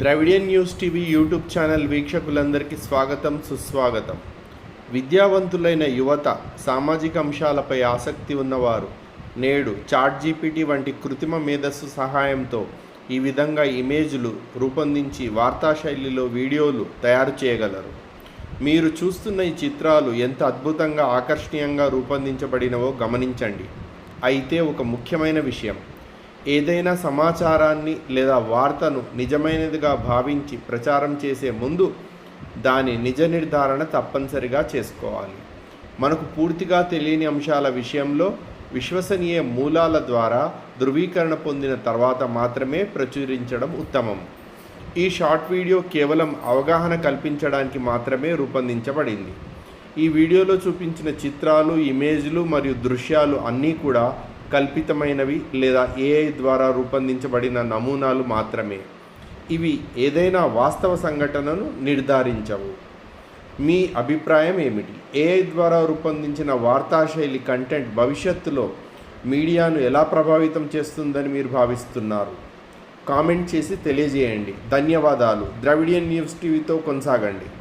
Dravidian news TV YouTube channel వీక్షకులందరికీ స్వాగతం సుస్వాగతం. విద్యావంతులైన యువత, సామాజిక అంశాలపై ఆసక్తి ఉన్నవారు నేడు చాట్‌జీపీటీ వంటి కృత్రిమ మేధస్సు సహాయంతో ఈ విధంగా ఇమేజ్లు రూపొందించి వార్తా శైలిలో వీడియోలు తయారు చేయగలరు. మీరు చూస్తున్న ఈ చిత్రాలు ఎంత అద్భుతంగా, ఆకర్షణీయంగా రూపొందించబడినవో గమనించండి. అయితే ఒక ముఖ్యమైన విషయం, ఏదైనా సమాచారాన్ని లేదా వార్తను నిజమైనదిగా భావించి ప్రచారం చేసే ముందు దాని నిజ నిర్ధారణ తప్పనిసరిగా చేసుకోవాలి. మనకు పూర్తిగా తెలియని అంశాల విషయంలో విశ్వసనీయ మూలాల ద్వారా ధృవీకరణ పొందిన తర్వాత మాత్రమే ప్రచురించడం ఉత్తమం. ఈ షార్ట్ వీడియో కేవలం అవగాహన కల్పించడానికి మాత్రమే రూపొందించబడింది. ఈ వీడియోలో చూపించిన చిత్రాలు, ఇమేజ్లు మరియు దృశ్యాలు అన్నీ కూడా కల్పితమైనవి లేదా ఏఐ ద్వారా రూపొందించబడిన నమూనాలు మాత్రమే. ఇవి ఏదైనా వాస్తవ సంఘటనను నిర్ధారించవు. మీ అభిప్రాయం ఏమిటి? ఏఐ ద్వారా రూపొందించిన వార్తాశైలి కంటెంట్ భవిష్యత్తులో మీడియాను ఎలా ప్రభావితం చేస్తుందని మీరు భావిస్తున్నారు? కామెంట్ చేసి తెలియజేయండి. ధన్యవాదాలు. ద్రవిడియన్ న్యూస్ టీవీతో కొనసాగండి.